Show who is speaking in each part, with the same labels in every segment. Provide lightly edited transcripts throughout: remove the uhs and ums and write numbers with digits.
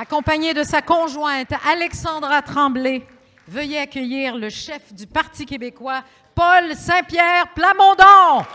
Speaker 1: Accompagné de sa conjointe Alexandra Tremblay, veuillez accueillir le chef du Parti québécois, Paul Saint-Pierre Plamondon.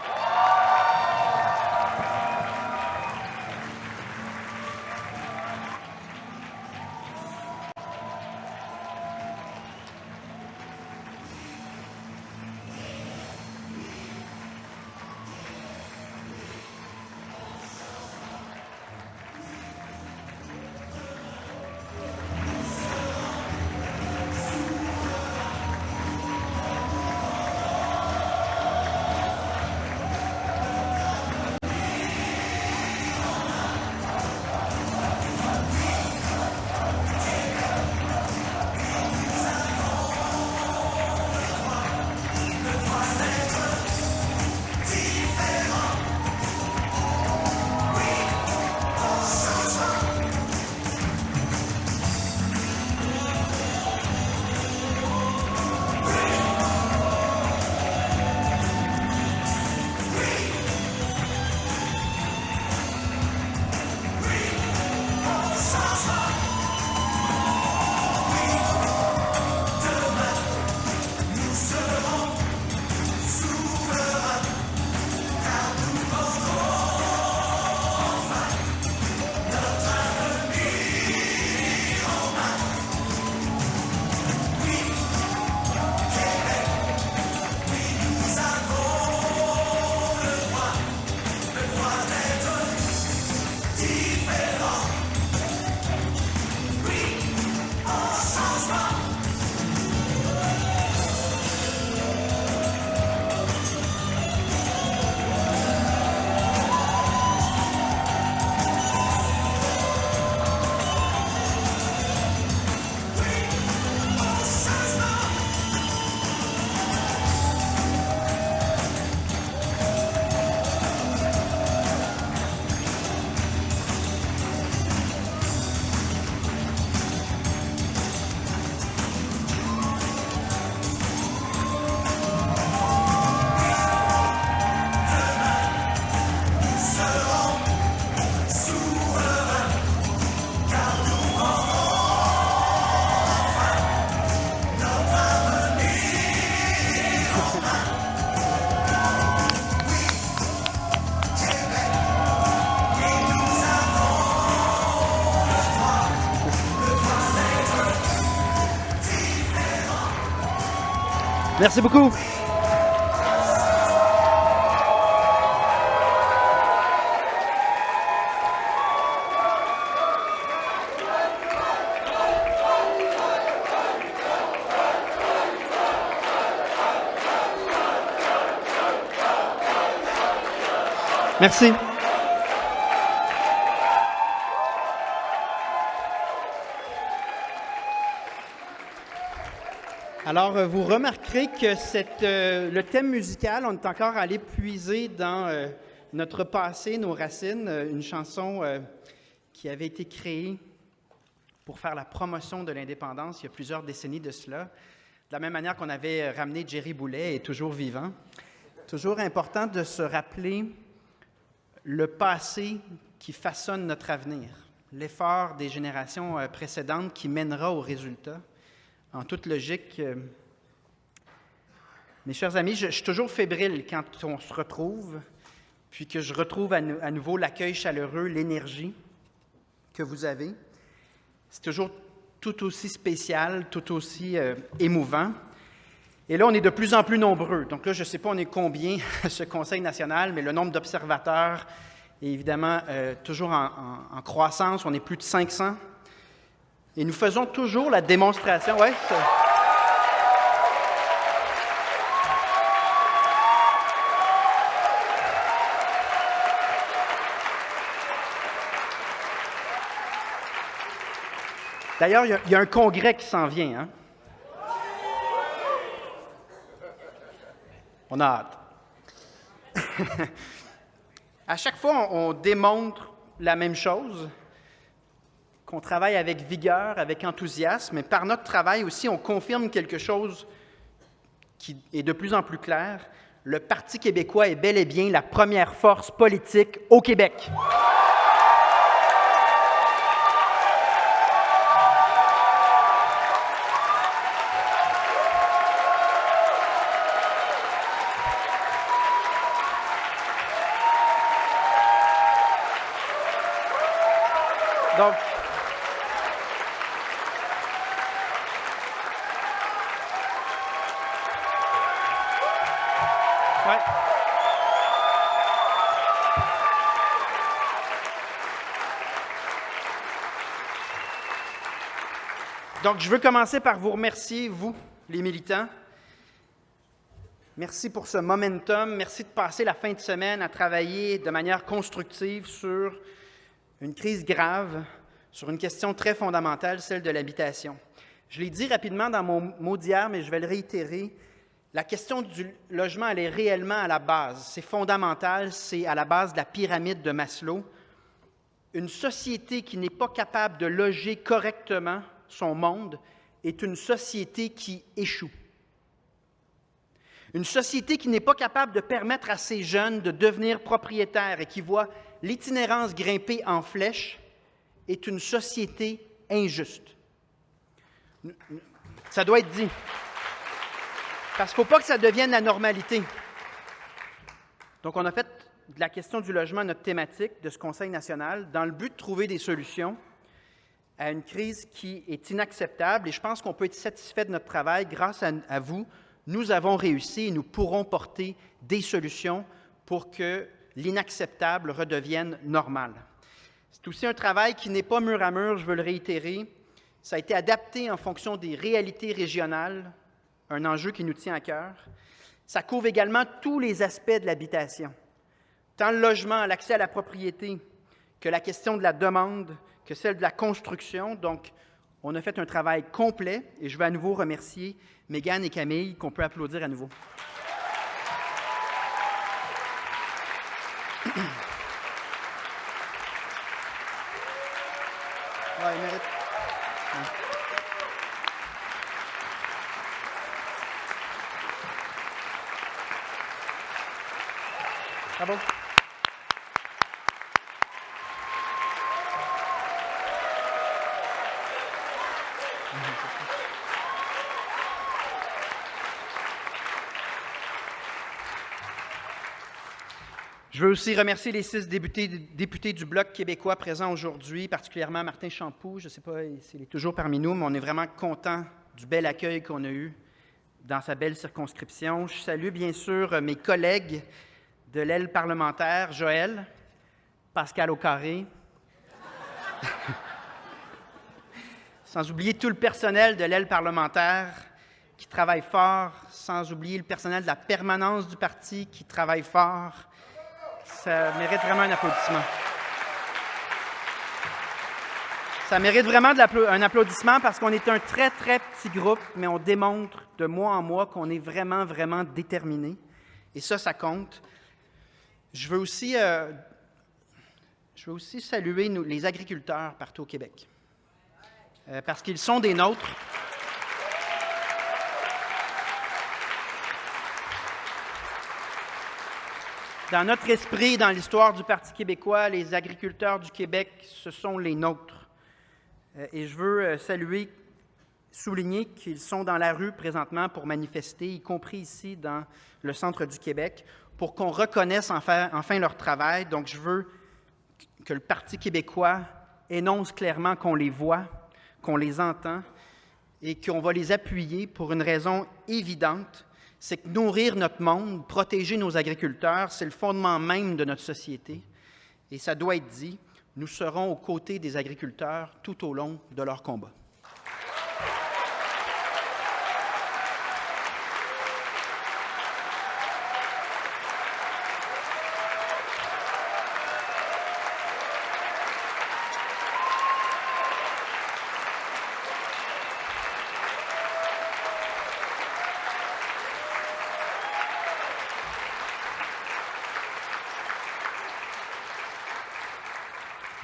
Speaker 2: Merci beaucoup. Merci. Alors, vous remarquerez que le thème musical, on est encore allé puiser dans notre passé, nos racines, une chanson qui avait été créée pour faire la promotion de l'indépendance il y a plusieurs décennies de cela. De la même manière qu'on avait ramené Jerry Boulet, est toujours vivant. Toujours important de se rappeler le passé qui façonne notre avenir, l'effort des générations précédentes qui mènera au résultat. En toute logique, mes chers amis, je suis toujours fébrile quand on se retrouve, puis que je retrouve à nouveau l'accueil chaleureux, l'énergie que vous avez. C'est toujours tout aussi spécial, tout aussi émouvant. Et là, on est de plus en plus nombreux. Donc là, je ne sais pas on est combien à ce Conseil national, mais le nombre d'observateurs est évidemment toujours en croissance. On est plus de 500. Et nous faisons toujours la démonstration. Ouais, D'ailleurs, il y a un congrès qui s'en vient. Hein? On a hâte. À chaque fois, on démontre la même chose, qu'on travaille avec vigueur, avec enthousiasme, mais par notre travail aussi, on confirme quelque chose qui est de plus en plus clair. Le Parti québécois est bel et bien la première force politique au Québec. Donc, ouais. Donc, je veux commencer par vous remercier, vous, les militants. Merci pour ce momentum. Merci de passer la fin de semaine à travailler de manière constructive sur une crise grave, sur une question très fondamentale, celle de l'habitation. Je l'ai dit rapidement dans mon mot d'hier, mais je vais le réitérer. La question du logement, elle est réellement à la base. C'est fondamental, c'est à la base de la pyramide de Maslow. Une société qui n'est pas capable de loger correctement son monde est une société qui échoue. Une société qui n'est pas capable de permettre à ses jeunes de devenir propriétaires et qui voit l'itinérance grimper en flèche est une société injuste. Ça doit être dit. Parce qu'il ne faut pas que ça devienne la normalité. Donc, on a fait de la question du logement notre thématique de ce Conseil national dans le but de trouver des solutions à une crise qui est inacceptable. Et je pense qu'on peut être satisfait de notre travail. Grâce à vous, nous avons réussi et nous pourrons porter des solutions pour que l'inacceptable redevienne normal. C'est aussi un travail qui n'est pas mur à mur, je veux le réitérer. Ça a été adapté en fonction des réalités régionales, un enjeu qui nous tient à cœur. Ça couvre également tous les aspects de l'habitation, tant le logement, l'accès à la propriété, que la question de la demande, que celle de la construction. Donc, on a fait un travail complet et je veux à nouveau remercier Mégane et Camille, qu'on peut applaudir à nouveau. Ouais, il mérite. Bravo. Je veux aussi remercier les 6 députés du Bloc québécois présents aujourd'hui, particulièrement Martin Champoux. Je ne sais pas s'il est toujours parmi nous, mais on est vraiment content du bel accueil qu'on a eu dans sa belle circonscription. Je salue bien sûr mes collègues de l'aile parlementaire, Joël, Pascal Aucarré, sans oublier tout le personnel de l'aile parlementaire qui travaille fort, sans oublier le personnel de la permanence du parti qui travaille fort. Ça mérite vraiment un applaudissement. Ça mérite vraiment un applaudissement parce qu'on est un très, très petit groupe, mais on démontre de mois en mois qu'on est vraiment, vraiment déterminé. Et ça compte. Je veux aussi saluer les agriculteurs partout au Québec, parce qu'ils sont des nôtres. Dans notre esprit, dans l'histoire du Parti québécois, les agriculteurs du Québec, ce sont les nôtres. Et je veux souligner qu'ils sont dans la rue présentement pour manifester, y compris ici dans le centre du Québec, pour qu'on reconnaisse enfin leur travail. Donc, je veux que le Parti québécois énonce clairement qu'on les voit, qu'on les entend et qu'on va les appuyer pour une raison évidente. C'est que nourrir notre monde, protéger nos agriculteurs, c'est le fondement même de notre société. Et ça doit être dit, nous serons aux côtés des agriculteurs tout au long de leur combat.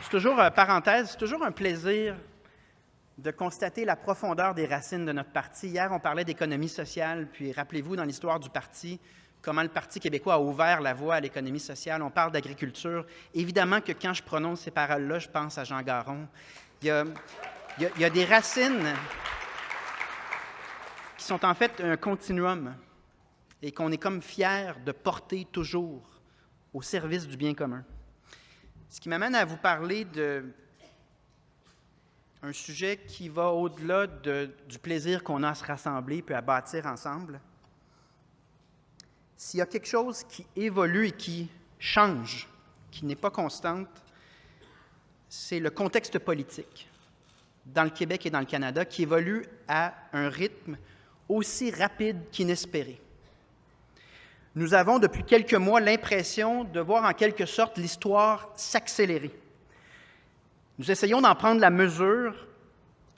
Speaker 2: C'est toujours, parenthèse, c'est toujours un plaisir de constater la profondeur des racines de notre parti. Hier, on parlait d'économie sociale, puis rappelez-vous, dans l'histoire du parti, comment le Parti québécois a ouvert la voie à l'économie sociale. On parle d'agriculture. Évidemment que quand je prononce ces paroles-là, je pense à Jean Garon. Il y a des racines qui sont en fait un continuum et qu'on est comme fiers de porter toujours au service du bien commun. Ce qui m'amène à vous parler un sujet qui va au-delà du plaisir qu'on a à se rassembler puis à bâtir ensemble. S'il y a quelque chose qui évolue et qui change, qui n'est pas constante, c'est le contexte politique dans le Québec et dans le Canada qui évolue à un rythme aussi rapide qu'inespéré. Nous avons depuis quelques mois l'impression de voir en quelque sorte l'histoire s'accélérer. Nous essayons d'en prendre la mesure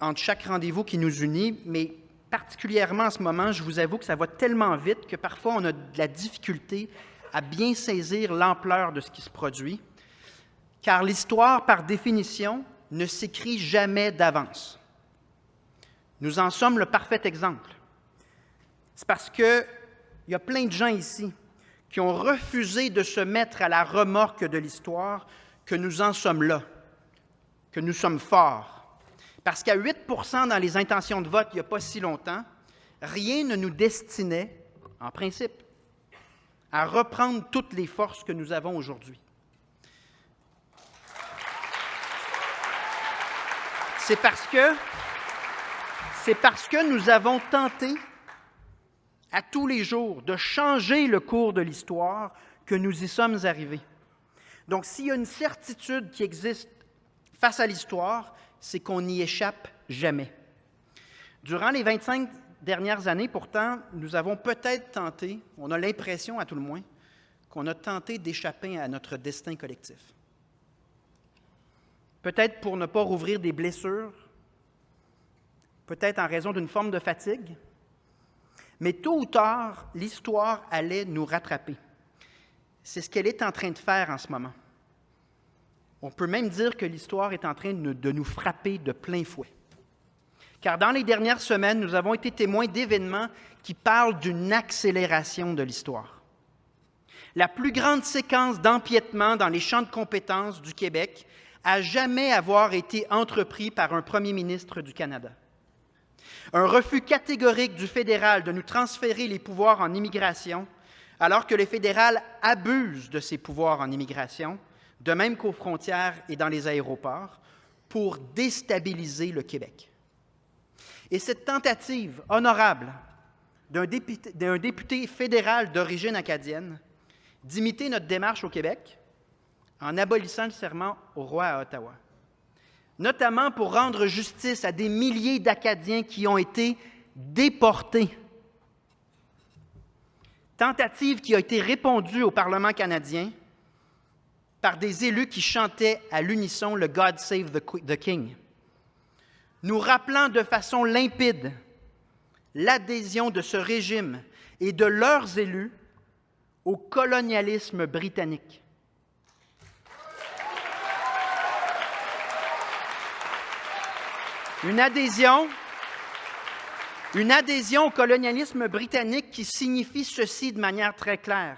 Speaker 2: entre chaque rendez-vous qui nous unit, mais particulièrement en ce moment, je vous avoue que ça va tellement vite que parfois on a de la difficulté à bien saisir l'ampleur de ce qui se produit, car l'histoire, par définition, ne s'écrit jamais d'avance. Nous en sommes le parfait exemple. C'est parce qu'il y a plein de gens ici qui ont refusé de se mettre à la remorque de l'histoire que nous en sommes là, que nous sommes forts. Parce qu'à 8 % dans les intentions de vote il n'y a pas si longtemps, rien ne nous destinait, en principe, à reprendre toutes les forces que nous avons aujourd'hui. C'est parce que nous avons tenté à tous les jours de changer le cours de l'histoire que nous y sommes arrivés. Donc, s'il y a une certitude qui existe face à l'histoire, c'est qu'on n'y échappe jamais. Durant les 25 dernières années, pourtant, nous avons peut-être tenté, on a l'impression à tout le moins, qu'on a tenté d'échapper à notre destin collectif. Peut-être pour ne pas rouvrir des blessures, peut-être en raison d'une forme de fatigue, mais tôt ou tard, l'histoire allait nous rattraper. C'est ce qu'elle est en train de faire en ce moment. On peut même dire que l'histoire est en train de nous frapper de plein fouet. Car dans les dernières semaines, nous avons été témoins d'événements qui parlent d'une accélération de l'histoire. La plus grande séquence d'empiètement dans les champs de compétences du Québec à jamais avoir été entrepris par un premier ministre du Canada. Un refus catégorique du fédéral de nous transférer les pouvoirs en immigration, alors que le fédéral abuse de ses pouvoirs en immigration, de même qu'aux frontières et dans les aéroports, pour déstabiliser le Québec. Et cette tentative honorable d'un député fédéral d'origine acadienne d'imiter notre démarche au Québec en abolissant le serment au roi à Ottawa, notamment pour rendre justice à des milliers d'Acadiens qui ont été déportés. Tentative qui a été répondue au Parlement canadien par des élus qui chantaient à l'unisson le « God Save the King », nous rappelant de façon limpide l'adhésion de ce régime et de leurs élus au colonialisme britannique. Une adhésion au colonialisme britannique qui signifie ceci de manière très claire.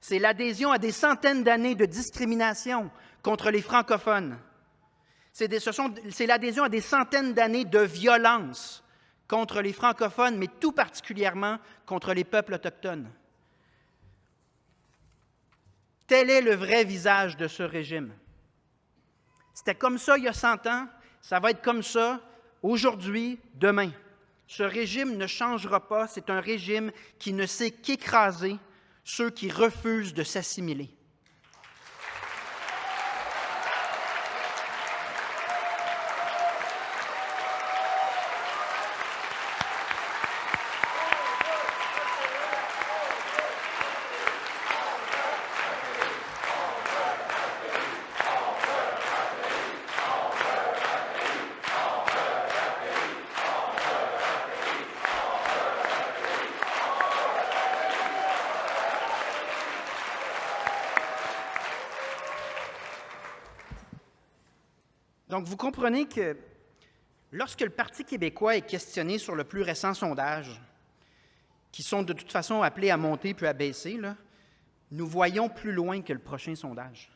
Speaker 2: C'est l'adhésion à des centaines d'années de discrimination contre les francophones. C'est l'adhésion à des centaines d'années de violence contre les francophones, mais tout particulièrement contre les peuples autochtones. Tel est le vrai visage de ce régime. C'était comme ça il y a 100 ans, ça va être comme ça aujourd'hui, demain. Ce régime ne changera pas, c'est un régime qui ne sait qu'écraser ceux qui refusent de s'assimiler. Donc, vous comprenez que lorsque le Parti québécois est questionné sur le plus récent sondage, qui sont de toute façon appelés à monter puis à baisser, nous voyons plus loin que le prochain sondage.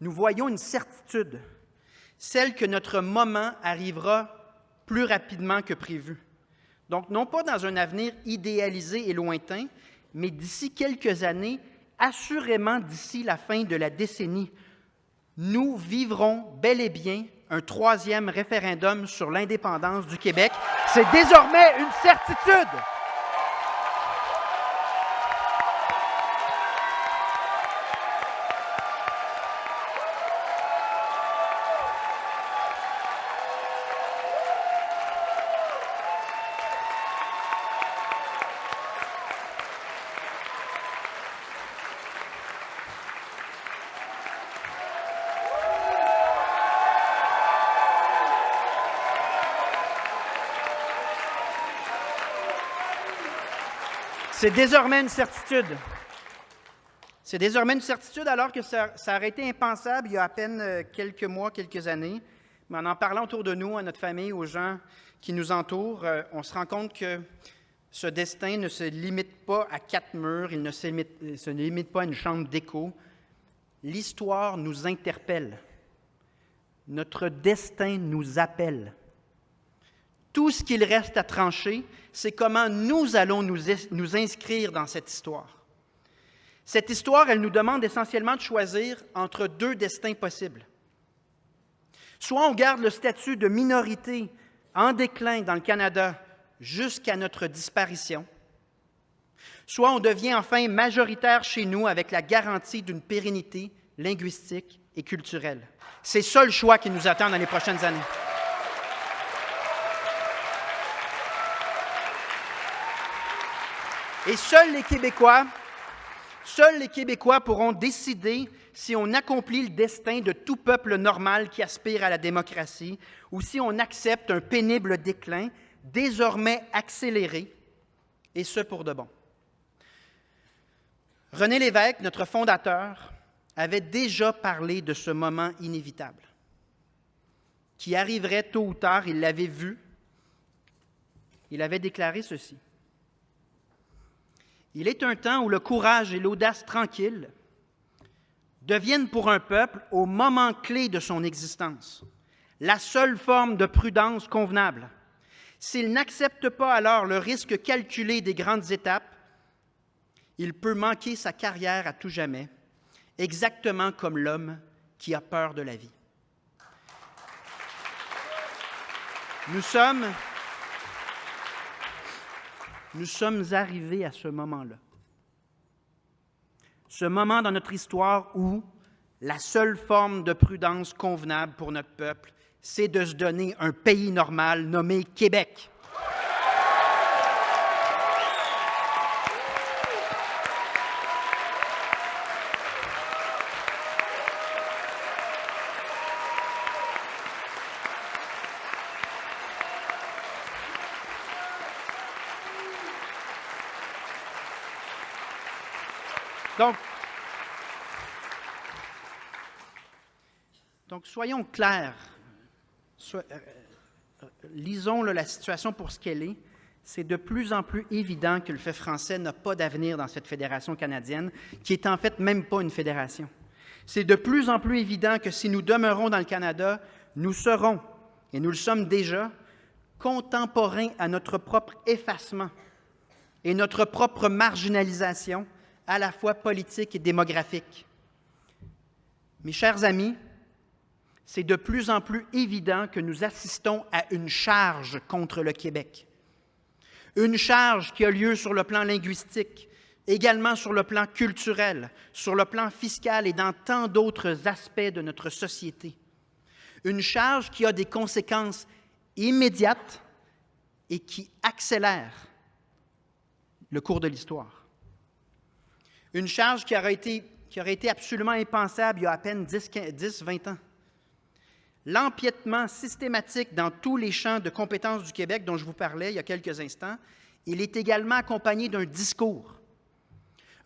Speaker 2: Nous voyons une certitude, celle que notre moment arrivera plus rapidement que prévu. Donc, non pas dans un avenir idéalisé et lointain, mais d'ici quelques années, assurément d'ici la fin de la décennie, nous vivrons bel et bien un troisième référendum sur l'indépendance du Québec. C'est désormais une certitude. C'est désormais une certitude. C'est désormais une certitude alors que ça aurait été impensable il y a à peine quelques mois, quelques années. Mais en parlant autour de nous, à notre famille, aux gens qui nous entourent, on se rend compte que ce destin ne se limite pas à 4 murs, il ne se limite pas à une chambre d'écho. L'histoire nous interpelle. Notre destin nous appelle. Tout ce qu'il reste à trancher, c'est comment nous allons nous inscrire dans cette histoire. Cette histoire, elle nous demande essentiellement de choisir entre 2 destins possibles. Soit on garde le statut de minorité en déclin dans le Canada jusqu'à notre disparition, soit on devient enfin majoritaire chez nous avec la garantie d'une pérennité linguistique et culturelle. C'est ça le choix qui nous attend dans les prochaines années. Et seuls les Québécois pourront décider si on accomplit le destin de tout peuple normal qui aspire à la démocratie ou si on accepte un pénible déclin, désormais accéléré, et ce pour de bon. René Lévesque, notre fondateur, avait déjà parlé de ce moment inévitable, qui arriverait tôt ou tard, il l'avait vu, il avait déclaré ceci. Il est un temps où le courage et l'audace tranquille deviennent pour un peuple, au moment clé de son existence, la seule forme de prudence convenable. S'il n'accepte pas alors le risque calculé des grandes étapes, il peut manquer sa carrière à tout jamais, exactement comme l'homme qui a peur de la vie. Nous sommes arrivés à ce moment-là. Ce moment dans notre histoire où la seule forme de prudence convenable pour notre peuple, c'est de se donner un pays normal nommé Québec. Donc soyons clairs, lisons la situation pour ce qu'elle est. C'est de plus en plus évident que le fait français n'a pas d'avenir dans cette fédération canadienne, qui est en fait même pas une fédération. C'est de plus en plus évident que si nous demeurons dans le Canada, nous serons, et nous le sommes déjà, contemporains à notre propre effacement et notre propre marginalisation, à la fois politique et démographique. Mes chers amis, c'est de plus en plus évident que nous assistons à une charge contre le Québec. Une charge qui a lieu sur le plan linguistique, également sur le plan culturel, sur le plan fiscal et dans tant d'autres aspects de notre société. Une charge qui a des conséquences immédiates et qui accélère le cours de l'histoire. Une charge qui aurait été absolument impensable il y a à peine 10-20 ans. L'empiètement systématique dans tous les champs de compétences du Québec dont je vous parlais il y a quelques instants, il est également accompagné d'un discours.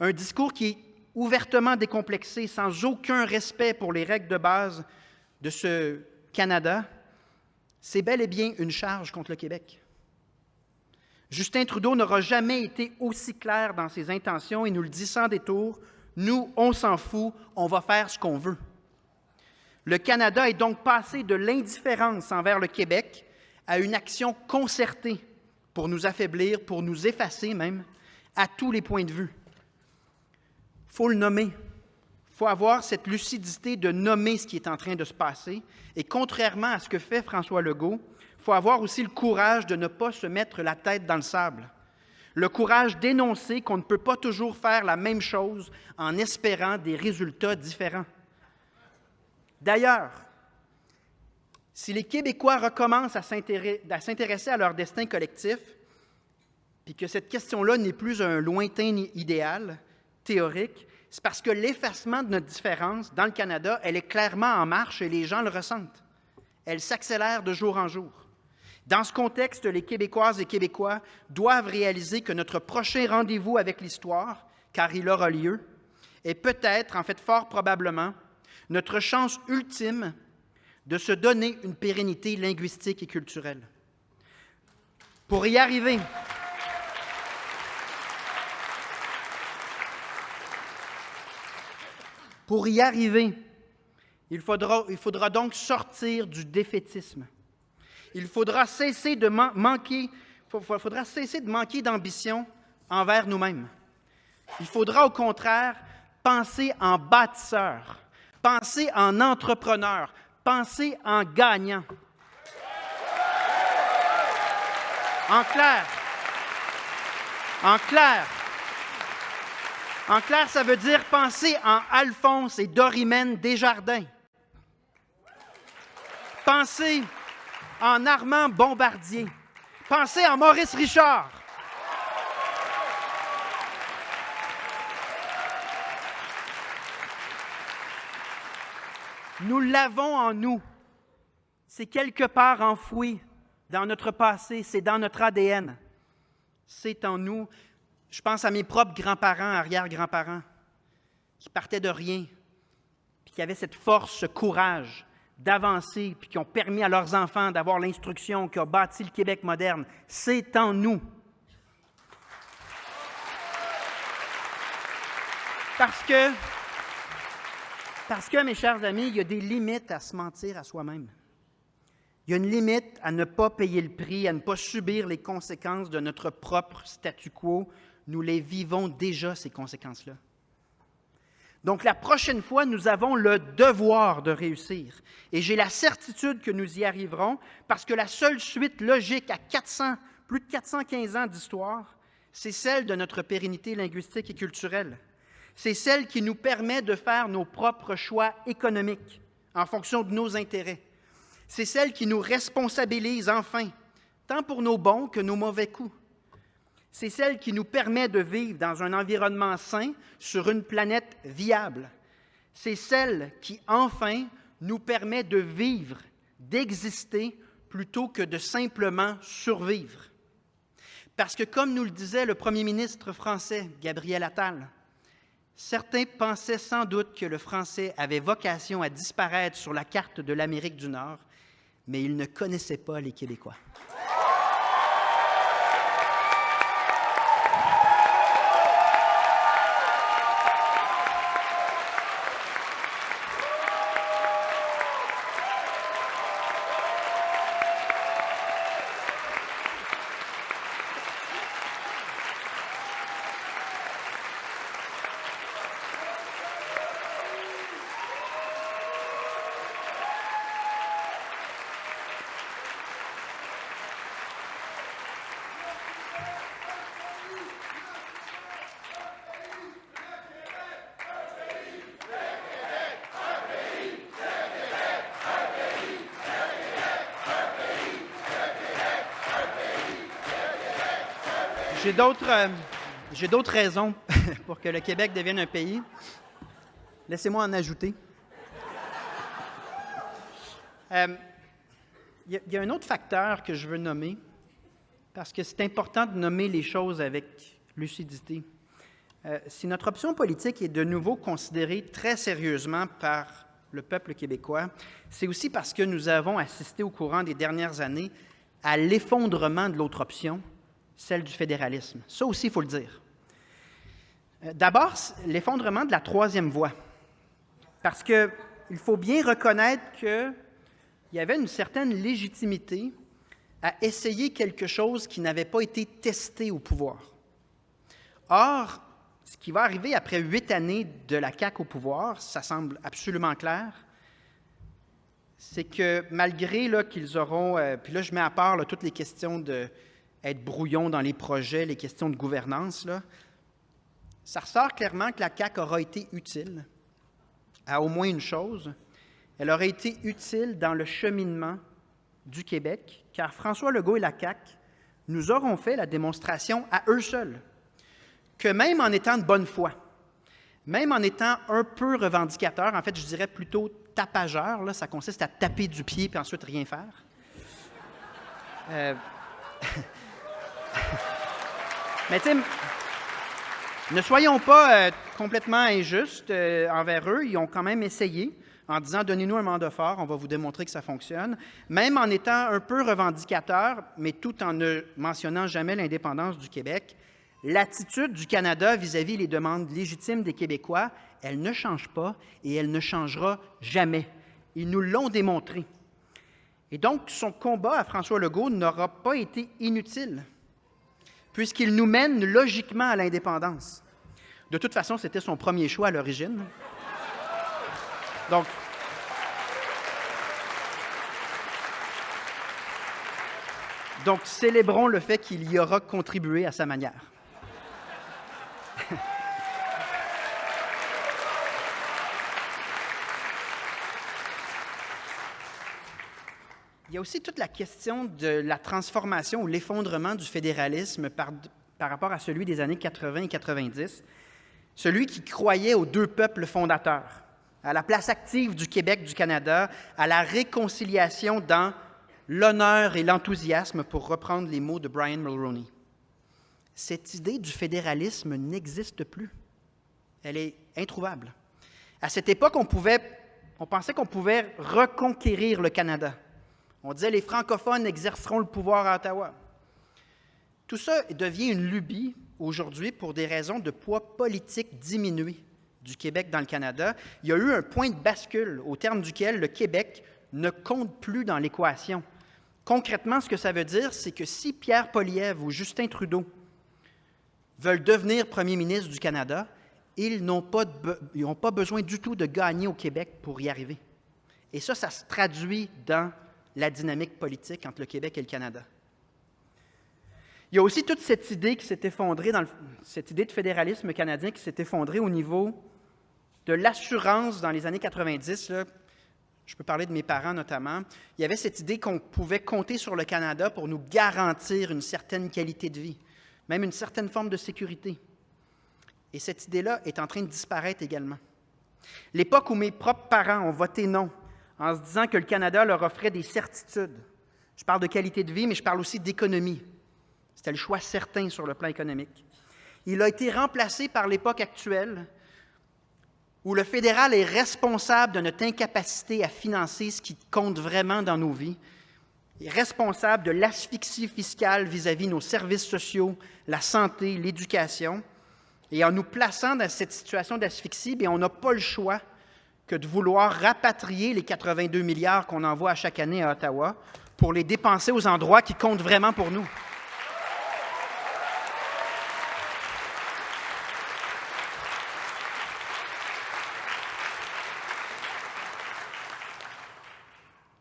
Speaker 2: Un discours qui est ouvertement décomplexé, sans aucun respect pour les règles de base de ce Canada. C'est bel et bien une charge contre le Québec. Justin Trudeau n'aura jamais été aussi clair dans ses intentions et nous le dit sans détour, nous, on s'en fout, on va faire ce qu'on veut. Le Canada est donc passé de l'indifférence envers le Québec à une action concertée pour nous affaiblir, pour nous effacer même, à tous les points de vue. Il faut le nommer, il faut avoir cette lucidité de nommer ce qui est en train de se passer. Et contrairement à ce que fait François Legault, il faut avoir aussi le courage de ne pas se mettre la tête dans le sable. Le courage d'énoncer qu'on ne peut pas toujours faire la même chose en espérant des résultats différents. D'ailleurs, si les Québécois recommencent à s'intéresser à leur destin collectif, puis que cette question-là n'est plus un lointain idéal théorique, c'est parce que l'effacement de notre différence dans le Canada, elle est clairement en marche et les gens le ressentent. Elle s'accélère de jour en jour. Dans ce contexte, les Québécoises et Québécois doivent réaliser que notre prochain rendez-vous avec l'histoire, car il aura lieu, est peut-être, en fait fort probablement, notre chance ultime de se donner une pérennité linguistique et culturelle. Pour y arriver, il faudra donc sortir du défaitisme. Il faudra cesser de manquer d'ambition envers nous-mêmes. Il faudra au contraire penser en bâtisseur, penser en entrepreneur, penser en gagnant. En clair, ça veut dire penser en Alphonse et Dorimène Desjardins. Penser en Armand Bombardier. Pensez en Maurice Richard. Nous l'avons en nous. C'est quelque part enfoui dans notre passé, c'est dans notre ADN. C'est en nous. Je pense à mes propres grands-parents, arrière-grands-parents, qui partaient de rien, puis qui avaient cette force, ce courage d'avancer, puis qui ont permis à leurs enfants d'avoir l'instruction qui a bâti le Québec moderne. C'est en nous. Parce que, mes chers amis, il y a des limites à se mentir à soi-même. Il y a une limite à ne pas payer le prix, à ne pas subir les conséquences de notre propre statu quo. Nous les vivons déjà, ces conséquences-là. Donc, la prochaine fois, nous avons le devoir de réussir. Et j'ai la certitude que nous y arriverons parce que la seule suite logique à plus de 415 ans d'histoire, c'est celle de notre pérennité linguistique et culturelle. C'est celle qui nous permet de faire nos propres choix économiques en fonction de nos intérêts. C'est celle qui nous responsabilise enfin, tant pour nos bons que nos mauvais coups. C'est celle qui nous permet de vivre dans un environnement sain sur une planète viable. C'est celle qui, enfin, nous permet de vivre, d'exister, plutôt que de simplement survivre. Parce que, comme nous le disait le premier ministre français, Gabriel Attal, certains pensaient sans doute que le français avait vocation à disparaître sur la carte de l'Amérique du Nord, mais ils ne connaissaient pas les Québécois. J'ai d'autres raisons pour que le Québec devienne un pays. Laissez-moi en ajouter. Il y a un autre facteur que je veux nommer, parce que c'est important de nommer les choses avec lucidité. Si notre option politique est de nouveau considérée très sérieusement par le peuple québécois, c'est aussi parce que nous avons assisté au courant des dernières années à l'effondrement de l'autre option, celle du fédéralisme. Ça aussi, il faut le dire. D'abord, l'effondrement de la troisième voie. Parce qu'il faut bien reconnaître qu'il y avait une certaine légitimité à essayer quelque chose qui n'avait pas été testé au pouvoir. Or, ce qui va arriver après 8 années de la CAQ au pouvoir, ça semble absolument clair, c'est que malgré là, qu'ils auront, puis là je mets à part là, toutes les questions d'être brouillon dans les projets, les questions de gouvernance, là, ça ressort clairement que la CAQ aura été utile à au moins une chose. Elle aurait été utile dans le cheminement du Québec, car François Legault et la CAQ nous auront fait la démonstration à eux seuls que même en étant de bonne foi, même en étant un peu revendicateur, en fait, je dirais plutôt tapageur, là, ça consiste à taper du pied puis ensuite rien faire. Mais tu sais, ne soyons pas complètement injustes envers eux. Ils ont quand même essayé en disant « Donnez-nous un mandat fort, on va vous démontrer que ça fonctionne ». Même en étant un peu revendicateur, mais tout en ne mentionnant jamais l'indépendance du Québec, l'attitude du Canada vis-à-vis les demandes légitimes des Québécois, elle ne change pas et elle ne changera jamais. Ils nous l'ont démontré. Et donc, son combat à François Legault n'aura pas été inutile, puisqu'il nous mène logiquement à l'indépendance. De toute façon, c'était son premier choix à l'origine. Donc, célébrons le fait qu'il y aura contribué à sa manière. Il y a aussi toute la question de la transformation ou l'effondrement du fédéralisme par rapport à celui des années 80 et 90, celui qui croyait aux deux peuples fondateurs, à la place active du Québec, du Canada, à la réconciliation dans l'honneur et l'enthousiasme, pour reprendre les mots de Brian Mulroney. Cette idée du fédéralisme n'existe plus. Elle est introuvable. À cette époque, on pensait qu'on pouvait reconquérir le Canada. On disait les francophones exerceront le pouvoir à Ottawa. Tout ça devient une lubie aujourd'hui pour des raisons de poids politique diminué du Québec dans le Canada. Il y a eu un point de bascule au terme duquel le Québec ne compte plus dans l'équation. Concrètement, ce que ça veut dire, c'est que si Pierre Poilievre ou Justin Trudeau veulent devenir premier ministre du Canada, ils n'ont pas besoin du tout de gagner au Québec pour y arriver. Et ça se traduit dans la dynamique politique entre le Québec et le Canada. Il y a aussi toute cette idée qui s'est effondrée, cette idée de fédéralisme canadien qui s'est effondrée au niveau de l'assurance dans les années 90. Là, je peux parler de mes parents notamment. Il y avait cette idée qu'on pouvait compter sur le Canada pour nous garantir une certaine qualité de vie, même une certaine forme de sécurité. Et cette idée-là est en train de disparaître également. L'époque où mes propres parents ont voté non, en se disant que le Canada leur offrait des certitudes. Je parle de qualité de vie, mais je parle aussi d'économie. C'était le choix certain sur le plan économique. Il a été remplacé par l'époque actuelle, où le fédéral est responsable de notre incapacité à financer ce qui compte vraiment dans nos vies, est responsable de l'asphyxie fiscale vis-à-vis nos services sociaux, la santé, l'éducation. Et en nous plaçant dans cette situation d'asphyxie, bien, on n'a pas le choix que de vouloir rapatrier les 82 milliards qu'on envoie à chaque année à Ottawa pour les dépenser aux endroits qui comptent vraiment pour nous.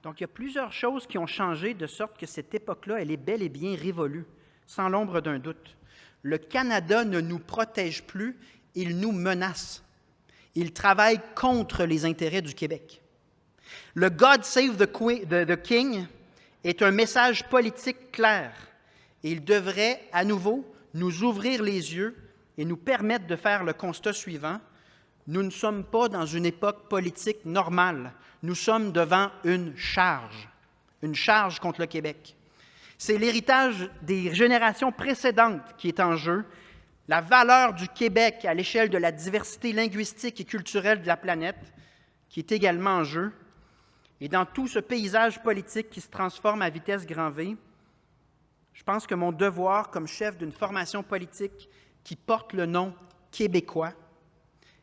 Speaker 2: Donc, il y a plusieurs choses qui ont changé de sorte que cette époque-là, elle est bel et bien révolue, sans l'ombre d'un doute. Le Canada ne nous protège plus, il nous menace. Il travaille contre les intérêts du Québec. Le « God Save the King » est un message politique clair. Et il devrait, à nouveau, nous ouvrir les yeux et nous permettre de faire le constat suivant. Nous ne sommes pas dans une époque politique normale. Nous sommes devant une charge contre le Québec. C'est l'héritage des générations précédentes qui est en jeu, la valeur du Québec à l'échelle de la diversité linguistique et culturelle de la planète qui est également en jeu. Et dans tout ce paysage politique qui se transforme à vitesse grand V, je pense que mon devoir comme chef d'une formation politique qui porte le nom québécois,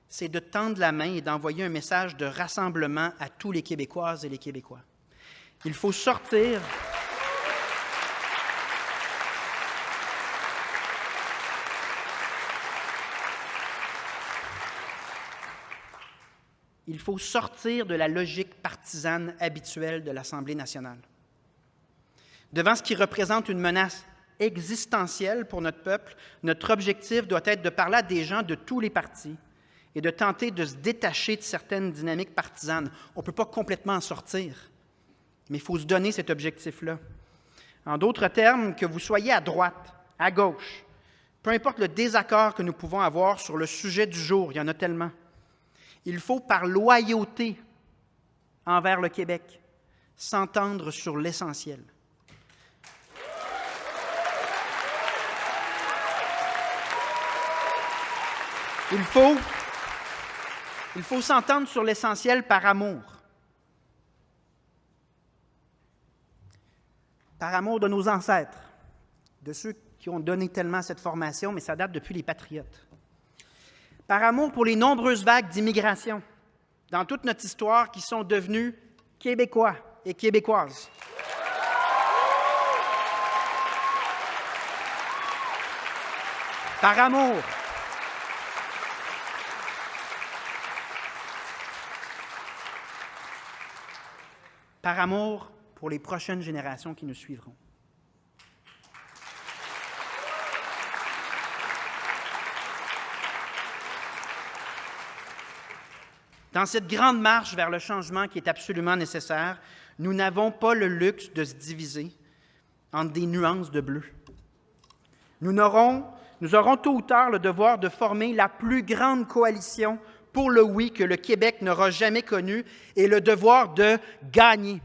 Speaker 2: c'est de tendre la main et d'envoyer un message de rassemblement à tous les Québécoises et les Québécois. Il faut sortir... Il faut sortir de la logique partisane habituelle de l'Assemblée nationale. Devant ce qui représente une menace existentielle pour notre peuple, notre objectif doit être de parler à des gens de tous les partis et de tenter de se détacher de certaines dynamiques partisanes. On ne peut pas complètement en sortir, mais il faut se donner cet objectif-là. En d'autres termes, que vous soyez à droite, à gauche, peu importe le désaccord que nous pouvons avoir sur le sujet du jour, il y en a tellement, il faut, par loyauté envers le Québec, s'entendre sur l'essentiel. Il faut s'entendre sur l'essentiel par amour. Par amour de nos ancêtres, de ceux qui ont donné tellement cette formation, mais ça date depuis les Patriotes. Par amour pour les nombreuses vagues d'immigration dans toute notre histoire qui sont devenus Québécois et Québécoises. Par amour pour les prochaines générations qui nous suivront. Dans cette grande marche vers le changement qui est absolument nécessaire, nous n'avons pas le luxe de se diviser entre des nuances de bleu. Nous aurons tôt ou tard le devoir de former la plus grande coalition pour le oui que le Québec n'aura jamais connu et le devoir de gagner.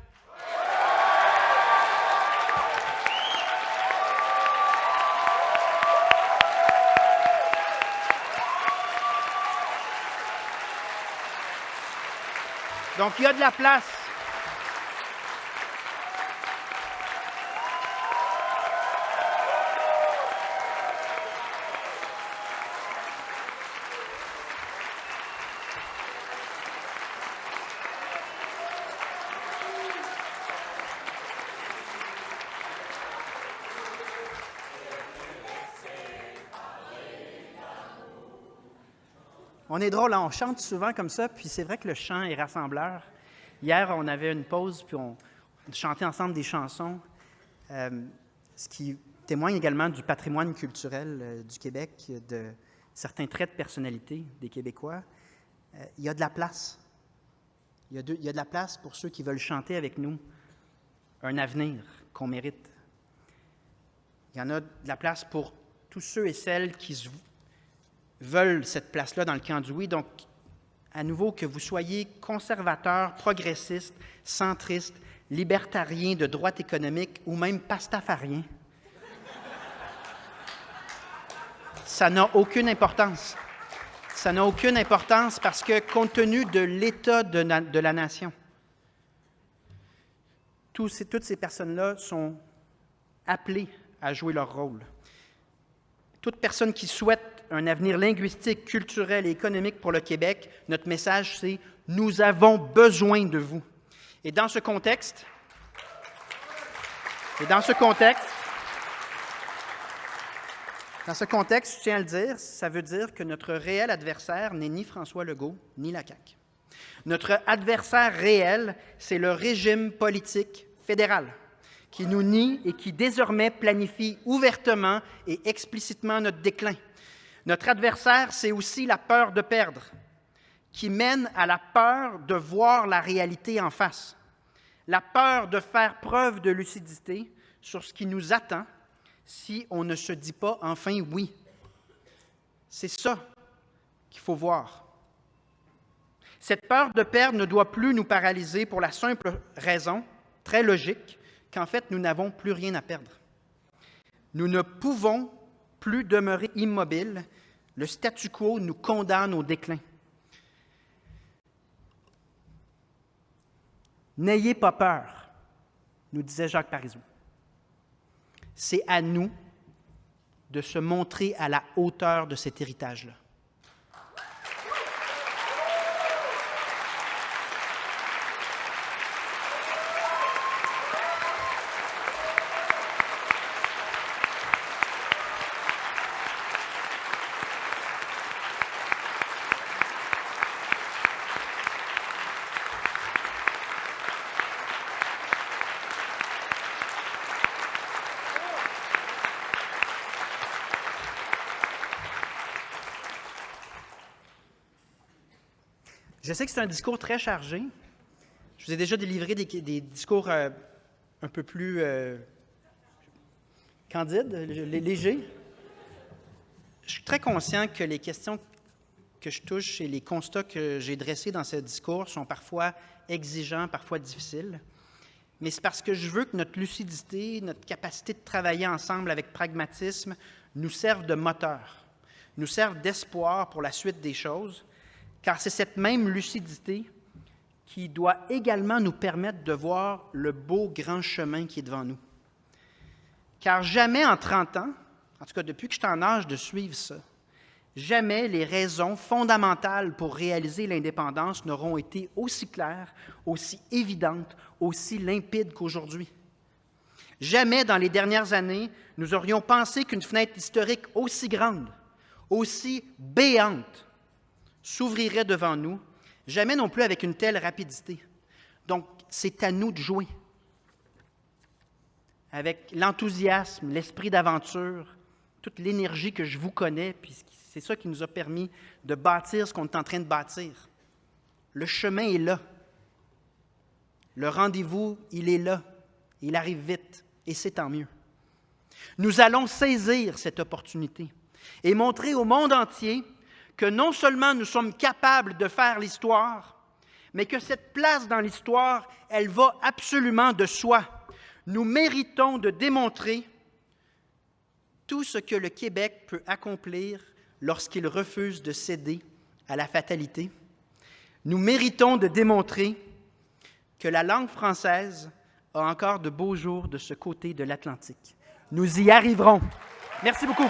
Speaker 2: Donc, il y a de la place. On est drôle, hein? On chante souvent comme ça, puis c'est vrai que le chant est rassembleur. Hier, on avait une pause, puis on chantait ensemble des chansons, ce qui témoigne également du patrimoine culturel du Québec, de certains traits de personnalité des Québécois. Il y a de la place. Il y a de la place pour ceux qui veulent chanter avec nous un avenir qu'on mérite. Il y en a de la place pour tous ceux et celles qui veulent cette place-là dans le camp du oui. Donc, à nouveau, que vous soyez conservateurs, progressistes, centristes, libertariens, de droite économique ou même pastafariens, ça n'a aucune importance. Ça n'a aucune importance parce que, compte tenu de l'état de la nation, toutes ces personnes-là sont appelées à jouer leur rôle. Toute personne qui souhaite un avenir linguistique, culturel et économique pour le Québec, notre message, c'est « Nous avons besoin de vous ». Et dans ce contexte, je tiens à le dire, ça veut dire que notre réel adversaire n'est ni François Legault, ni la CAQ. Notre adversaire réel, c'est le régime politique fédéral qui nous nie et qui désormais planifie ouvertement et explicitement notre déclin. Notre adversaire, c'est aussi la peur de perdre, qui mène à la peur de voir la réalité en face, la peur de faire preuve de lucidité sur ce qui nous attend si on ne se dit pas enfin oui. C'est ça qu'il faut voir. Cette peur de perdre ne doit plus nous paralyser pour la simple raison, très logique, qu'en fait, nous n'avons plus rien à perdre. Nous ne pouvons plus demeurer immobiles. Le statu quo nous condamne au déclin. N'ayez pas peur, nous disait Jacques Parizeau. C'est à nous de se montrer à la hauteur de cet héritage-là. Je sais que c'est un discours très chargé. Je vous ai déjà délivré des discours un peu plus candides, légers. Je suis très conscient que les questions que je touche et les constats que j'ai dressés dans ce discours sont parfois exigeants, parfois difficiles. Mais c'est parce que je veux que notre lucidité, notre capacité de travailler ensemble avec pragmatisme nous serve de moteur, nous serve d'espoir pour la suite des choses, car c'est cette même lucidité qui doit également nous permettre de voir le beau grand chemin qui est devant nous. Car jamais en 30 ans, en tout cas depuis que je suis en âge de suivre ça, jamais les raisons fondamentales pour réaliser l'indépendance n'auront été aussi claires, aussi évidentes, aussi limpides qu'aujourd'hui. Jamais dans les dernières années, nous aurions pensé qu'une fenêtre historique aussi grande, aussi béante, s'ouvrirait devant nous, jamais non plus avec une telle rapidité. Donc, c'est à nous de jouer. Avec l'enthousiasme, l'esprit d'aventure, toute l'énergie que je vous connais, puis c'est ça qui nous a permis de bâtir ce qu'on est en train de bâtir. Le chemin est là. Le rendez-vous, il est là. Il arrive vite, et c'est tant mieux. Nous allons saisir cette opportunité et montrer au monde entier que non seulement nous sommes capables de faire l'histoire, mais que cette place dans l'histoire, elle va absolument de soi. Nous méritons de démontrer tout ce que le Québec peut accomplir lorsqu'il refuse de céder à la fatalité. Nous méritons de démontrer que la langue française a encore de beaux jours de ce côté de l'Atlantique. Nous y arriverons. Merci beaucoup.